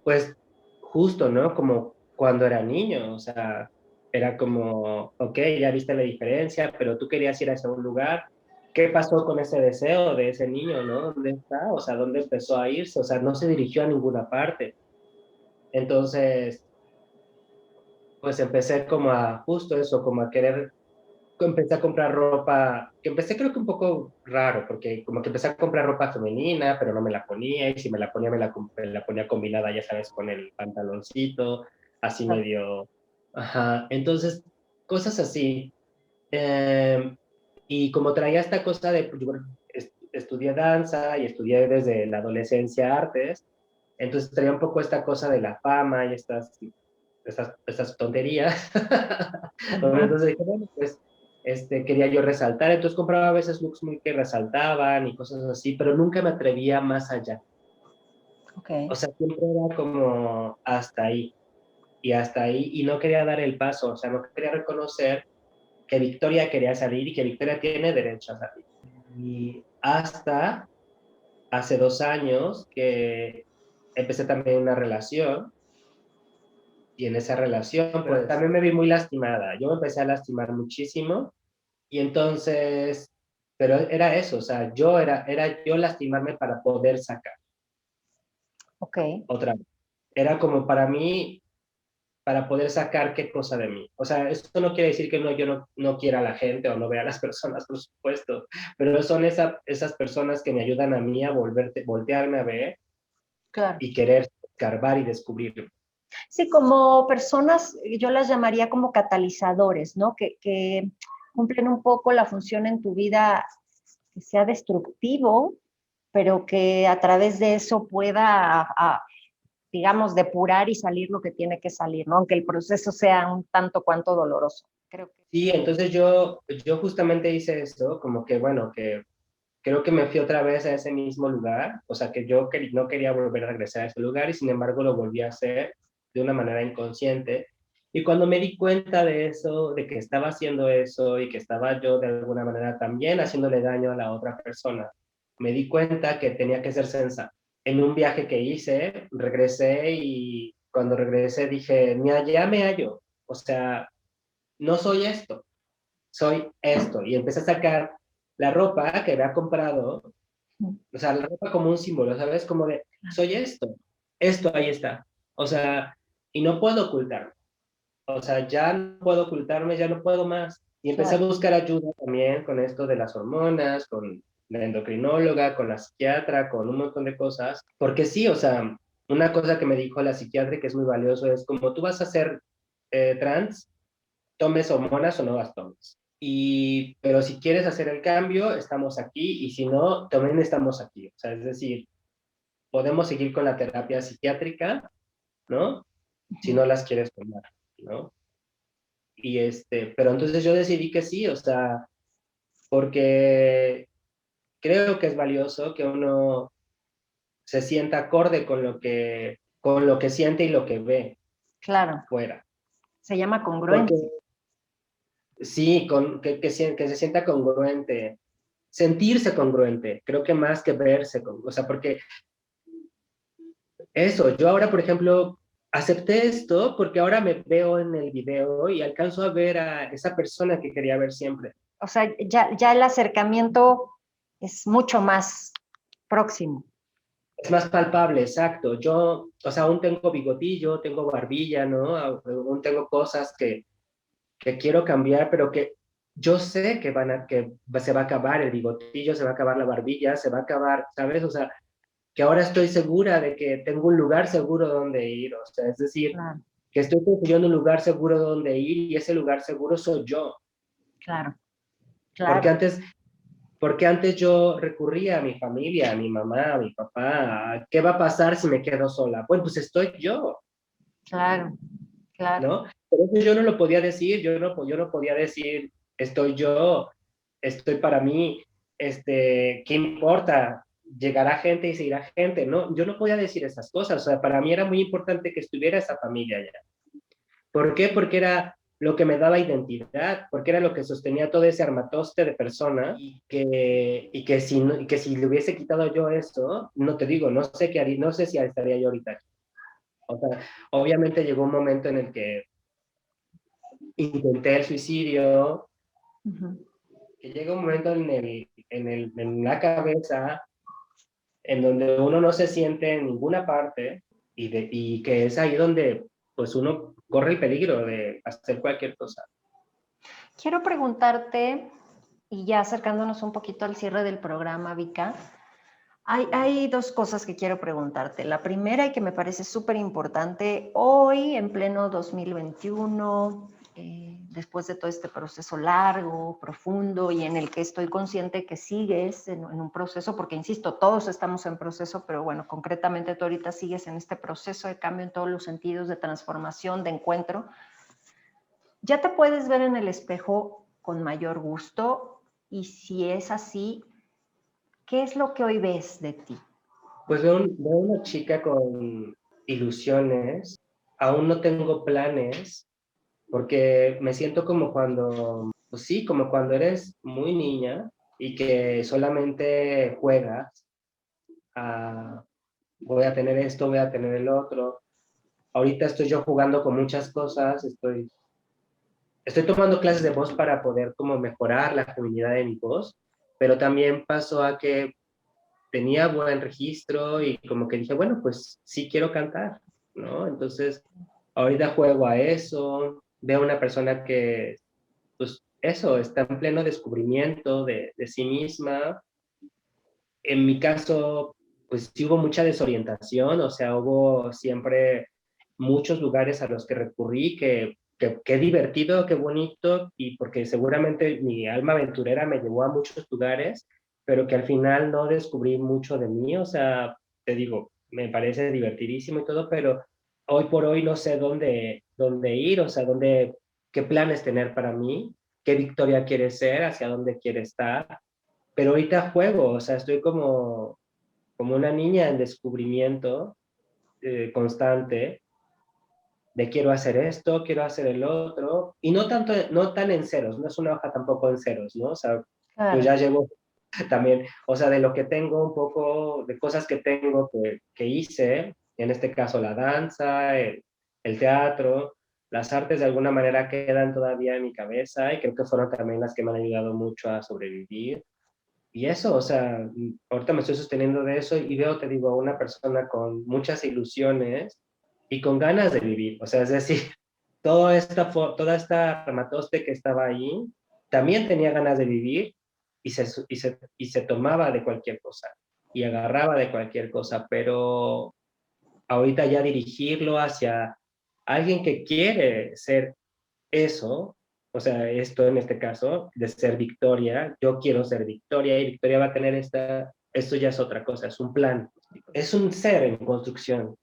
pues justo, ¿no? Como cuando era niño, o sea, era como, ok, ya viste la diferencia, pero tú querías ir hacia un lugar. ¿Qué pasó con ese deseo de ese niño, no? ¿Dónde está? O sea, ¿dónde empezó a irse? O sea, no se dirigió a ninguna parte. Entonces, pues empecé como a, justo eso, como a querer, empecé a comprar ropa, que empecé creo que un poco raro, porque como que empecé a comprar ropa femenina, pero no me la ponía, y si me la ponía, me la ponía combinada, ya sabes, con el pantaloncito, así medio, ajá, entonces, cosas así. Y como traía esta cosa de, pues, yo estudié danza y estudié desde la adolescencia artes, entonces traía un poco esta cosa de la fama y estas tonterías. Entonces dije, bueno, pues quería yo resaltar, entonces compraba a veces looks muy que resaltaban y cosas así, pero nunca me atrevía más allá. Okay. O sea, siempre era como hasta ahí, y no quería dar el paso, o sea, no quería reconocer que Victoria quería salir y que Victoria tiene derecho a salir. Y hasta hace 2 años que empecé también una relación, y en esa relación pues también me vi muy lastimada, yo me empecé a lastimar muchísimo, y entonces, pero era eso, o sea, era yo lastimarme para poder sacar. Okay. Otra vez. Era como para mí, para poder sacar qué cosa de mí. O sea, esto no quiere decir que yo no quiera a la gente o no vea a las personas, por supuesto, pero son esas personas que me ayudan a mí a voltearme a ver Claro. y querer escarbar y descubrir. Sí, como personas, yo las llamaría como catalizadores, ¿no? Que cumplen un poco la función en tu vida que sea destructivo, pero que a través de eso pueda, digamos, depurar y salir lo que tiene que salir, ¿no? Aunque el proceso sea un tanto cuanto doloroso. Creo que... Sí, entonces yo justamente hice esto, como que bueno, que creo que me fui otra vez a ese mismo lugar, o sea que yo no quería volver a regresar a ese lugar y sin embargo lo volví a hacer de una manera inconsciente. Y cuando me di cuenta de eso, de que estaba haciendo eso y que estaba yo de alguna manera también haciéndole daño a la otra persona, me di cuenta que tenía que ser sensato. En un viaje que hice, regresé y cuando regresé dije, mira, ya me hallo, o sea, no soy esto, soy esto. Y empecé a sacar la ropa que había comprado, o sea, la ropa como un símbolo, ¿sabes? Como de, soy esto ahí está. O sea, y no puedo ocultarme. O sea, ya no puedo ocultarme, ya no puedo más. Y empecé a buscar ayuda también con esto de las hormonas, con la endocrinóloga, con la psiquiatra, con un montón de cosas. Porque sí, o sea, una cosa que me dijo la psiquiatra que es muy valioso es como tú vas a ser trans, tomes hormonas o no las tomes. Pero si quieres hacer el cambio, estamos aquí, y si no, también estamos aquí. O sea, es decir, podemos seguir con la terapia psiquiátrica, ¿no? Si no las quieres tomar, ¿no? Pero entonces yo decidí que sí, o sea, porque creo que es valioso que uno se sienta acorde con lo que siente y lo que ve. Claro. Fuera. Se llama congruencia. Sí, que se sienta congruente, sentirse congruente, creo que más que verse, o sea, porque eso, yo ahora, por ejemplo, acepté esto porque ahora me veo en el video y alcanzo a ver a esa persona que quería ver siempre. O sea, ya el acercamiento es mucho más próximo. Es más palpable, exacto. Yo, o sea, aún tengo bigotillo, tengo barbilla, ¿no? Aún tengo cosas que quiero cambiar, pero que yo sé que se va a acabar el bigotillo, se va a acabar la barbilla, se va a acabar, ¿sabes? O sea, que ahora estoy segura de que tengo un lugar seguro donde ir, o sea, es decir, claro, que estoy construyendo un lugar seguro donde ir y ese lugar seguro soy yo. Claro, claro. claro. Porque antes yo recurría a mi familia, a mi mamá, a mi papá, ¿qué va a pasar si me quedo sola? Bueno, pues estoy yo. Claro, claro. ¿No? Pero eso yo no lo podía decir, yo no podía decir, estoy yo, estoy para mí, ¿qué importa? Llegará gente y se irá gente, ¿no? Yo no podía decir esas cosas, o sea, para mí era muy importante que estuviera esa familia allá. ¿Por qué? Porque era lo que me daba identidad, porque era lo que sostenía todo ese armatoste de persona y que si le hubiese quitado yo eso, no te digo, no sé qué haría, no sé si estaría yo ahorita. O sea, obviamente llegó un momento en el que intenté el suicidio, que llega un momento en la cabeza en donde uno no se siente en ninguna parte y que es ahí donde pues uno corre el peligro de hacer cualquier cosa. Quiero preguntarte, y ya acercándonos un poquito al cierre del programa, Vika, hay dos cosas que quiero preguntarte. La primera, y que me parece súper importante, hoy en pleno 2021, después de todo este proceso largo, profundo, y en el que estoy consciente que sigues en un proceso, porque insisto, todos estamos en proceso, pero bueno, concretamente tú ahorita sigues en este proceso de cambio en todos los sentidos, de transformación, de encuentro. ¿Ya te puedes ver en el espejo con mayor gusto? Y si es así, ¿qué es lo que hoy ves de ti? Pues veo una chica con ilusiones, aún no tengo planes, porque me siento como cuando, pues sí, como cuando eres muy niña y que solamente juegas a, voy a tener esto, voy a tener el otro. Ahorita estoy yo jugando con muchas cosas, estoy tomando clases de voz para poder como mejorar la feminidad de mi voz, pero también pasó a que tenía buen registro y como que dije, bueno, pues sí quiero cantar, ¿no? Entonces ahorita juego a eso, veo una persona que, pues eso, está en pleno descubrimiento de sí misma. En mi caso, pues sí hubo mucha desorientación, o sea, hubo siempre muchos lugares a los que recurrí, qué divertido, qué bonito, y porque seguramente mi alma aventurera me llevó a muchos lugares, pero que al final no descubrí mucho de mí, o sea, te digo, me parece divertidísimo y todo, pero hoy por hoy no sé dónde ir, o sea, qué planes tener para mí, qué Victoria quiere ser, hacia dónde quiere estar, pero ahorita juego, o sea, estoy como una niña en descubrimiento constante, de quiero hacer esto, quiero hacer el otro, y no tan en ceros, no es una hoja tampoco en ceros, ¿no? O sea, Claro. yo ya llevo también, o sea, de lo que tengo un poco, de cosas que tengo que hice, en este caso la danza, el teatro, las artes de alguna manera quedan todavía en mi cabeza y creo que fueron también las que me han ayudado mucho a sobrevivir. Y eso, o sea, ahorita me estoy sosteniendo de eso y veo, te digo, a una persona con muchas ilusiones y con ganas de vivir. O sea, es decir, toda esta armatoste que estaba ahí también tenía ganas de vivir y se tomaba de cualquier cosa y agarraba de cualquier cosa, pero ahorita ya dirigirlo hacia alguien que quiere ser eso, o sea, esto en este caso, de ser Victoria, yo quiero ser Victoria y Victoria va a tener esto ya es otra cosa, es un plan, es un ser en construcción.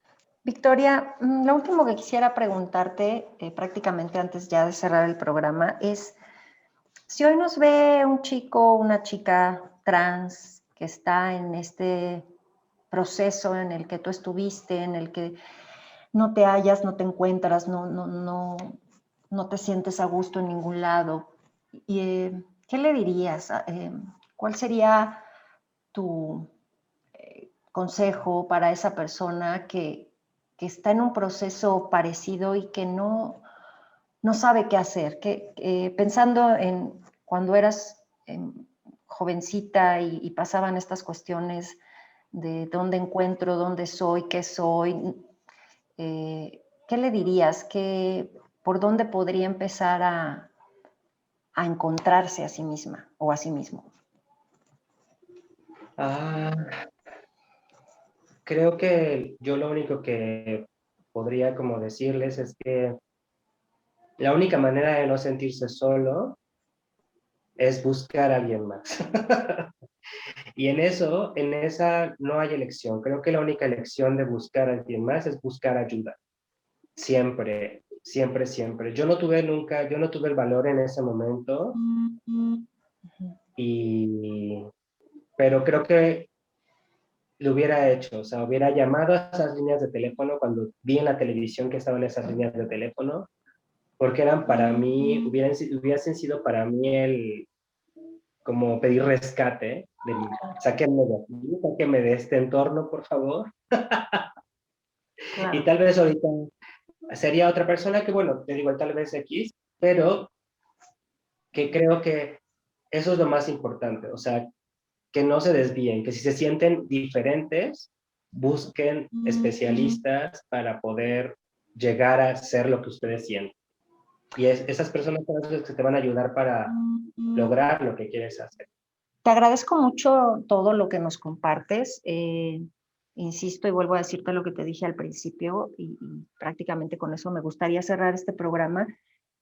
Victoria, lo último que quisiera preguntarte, prácticamente antes ya de cerrar el programa, es si hoy nos ve un chico, una chica trans que está en este proceso en el que tú estuviste, en el que no te hallas, no te encuentras, no te sientes a gusto en ningún lado, y, ¿qué le dirías? ¿Cuál sería tu consejo para esa persona que está en un proceso parecido y que no sabe qué hacer? Pensando en cuando eras jovencita y pasaban estas cuestiones de dónde encuentro, dónde soy, qué soy, ¿qué le dirías? ¿Por dónde podría empezar a encontrarse a sí misma o a sí mismo? Creo que yo lo único que podría como decirles es que la única manera de no sentirse solo es buscar a alguien más. Y en esa no hay elección. Creo que la única elección de buscar a alguien más es buscar ayuda. Siempre, siempre, siempre. Yo no tuve el valor en ese momento. Pero creo que lo hubiera hecho, o sea, hubiera llamado a esas líneas de teléfono cuando vi en la televisión que estaban esas líneas de teléfono, porque eran para mí, hubiesen sido para mí como pedir rescate, sáquenme de aquí, sáquenme de este entorno, por favor. Claro. Y tal vez ahorita sería otra persona que, bueno, te digo, tal vez X, pero que creo que eso es lo más importante, o sea, que no se desvíen, que si se sienten diferentes, busquen especialistas para poder llegar a ser lo que ustedes sienten. Y esas personas son las que te van a ayudar para lograr lo que quieres hacer. Te agradezco mucho todo lo que nos compartes. Insisto y vuelvo a decirte lo que te dije al principio y prácticamente con eso me gustaría cerrar este programa.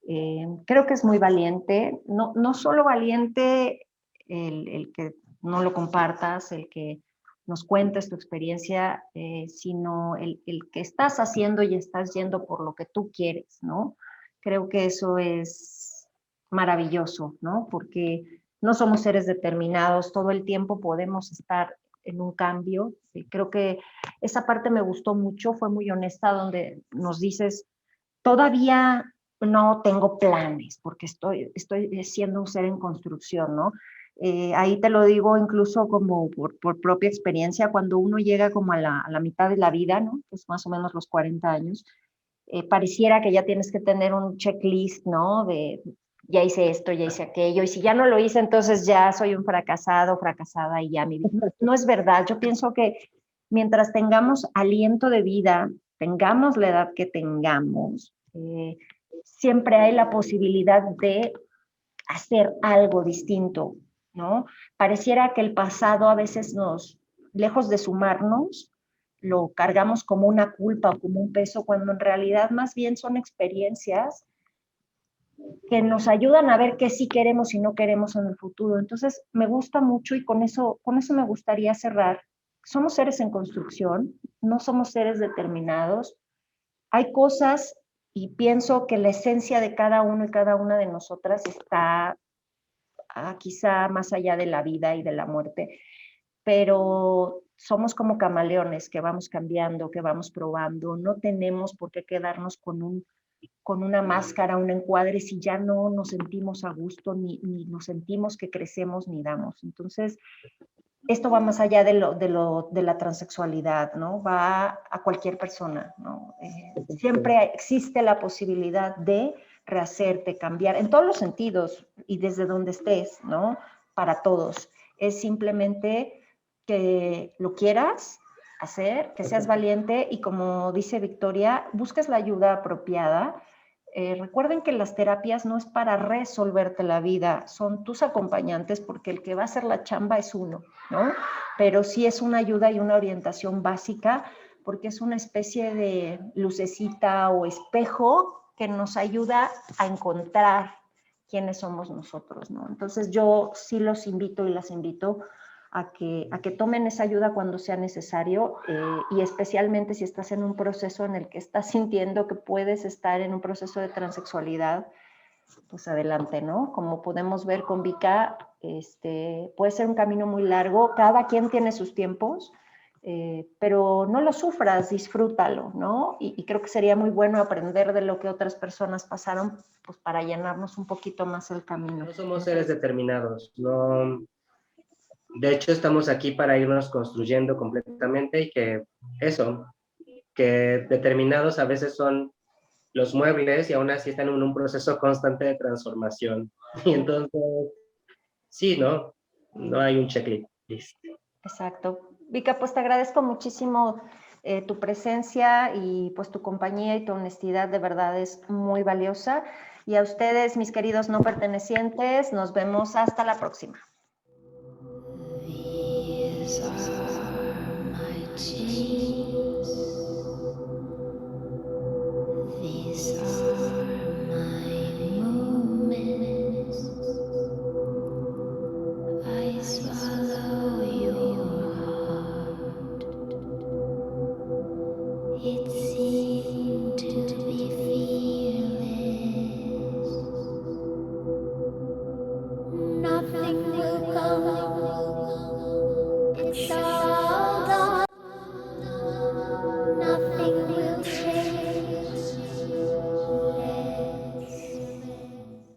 Creo que es muy valiente, no solo valiente el que no lo compartas, el que nos cuentes tu experiencia, sino el que estás haciendo y estás yendo por lo que tú quieres, ¿no? Creo que eso es maravilloso, ¿no? Porque no somos seres determinados, todo el tiempo podemos estar en un cambio. Sí, creo que esa parte me gustó mucho, fue muy honesta, donde nos dices, todavía no tengo planes, porque estoy siendo un ser en construcción, ¿no? Ahí te lo digo incluso como por propia experiencia, cuando uno llega como a la mitad de la vida, ¿no? Pues más o menos los 40 años, pareciera que ya tienes que tener un checklist, ¿no? De ya hice esto, ya hice aquello, y si ya no lo hice, entonces ya soy un fracasado, fracasada, y ya mi vida. No es verdad, yo pienso que mientras tengamos aliento de vida, tengamos la edad que tengamos, siempre hay la posibilidad de hacer algo distinto, ¿no? Pareciera que el pasado a veces lejos de sumarnos, lo cargamos como una culpa o como un peso, cuando en realidad más bien son experiencias que nos ayudan a ver qué sí queremos y no queremos en el futuro. Entonces, me gusta mucho y con eso me gustaría cerrar. Somos seres en construcción, no somos seres determinados. Hay cosas, y pienso que la esencia de cada uno y cada una de nosotras está quizá más allá de la vida y de la muerte, pero somos como camaleones que vamos cambiando, que vamos probando. No tenemos por qué quedarnos con una máscara, un encuadre, si ya no nos sentimos a gusto, ni nos sentimos que crecemos ni damos. Entonces, esto va más allá de la transexualidad, ¿no? Va a cualquier persona, ¿no? Siempre existe la posibilidad de rehacerte, cambiar, en todos los sentidos y desde donde estés, ¿no? Para todos. Es simplemente que lo quieras hacer, que seas valiente y, como dice Victoria, busques la ayuda apropiada. Recuerden que las terapias no es para resolverte la vida, son tus acompañantes, porque el que va a hacer la chamba es uno, ¿no? Pero sí es una ayuda y una orientación básica, porque es una especie de lucecita o espejo que nos ayuda a encontrar quiénes somos nosotros, ¿no? Entonces yo sí los invito y las invito a que tomen esa ayuda cuando sea necesario, y especialmente si estás en un proceso en el que estás sintiendo que puedes estar en un proceso de transexualidad, pues adelante, ¿no? Como podemos ver con Vika, puede ser un camino muy largo, cada quien tiene sus tiempos, pero no lo sufras, disfrútalo, ¿no? Y creo que sería muy bueno aprender de lo que otras personas pasaron, pues para llenarnos un poquito más el camino. No somos seres determinados, no. De hecho, estamos aquí para irnos construyendo completamente, y que determinados a veces son los muebles y aún así están en un proceso constante de transformación. Y entonces, sí, ¿no? No hay un checklist. Exacto. Vika, pues te agradezco muchísimo tu presencia y pues tu compañía y tu honestidad, de verdad es muy valiosa. Y a ustedes, mis queridos no pertenecientes, nos vemos hasta la próxima. These are my jeans.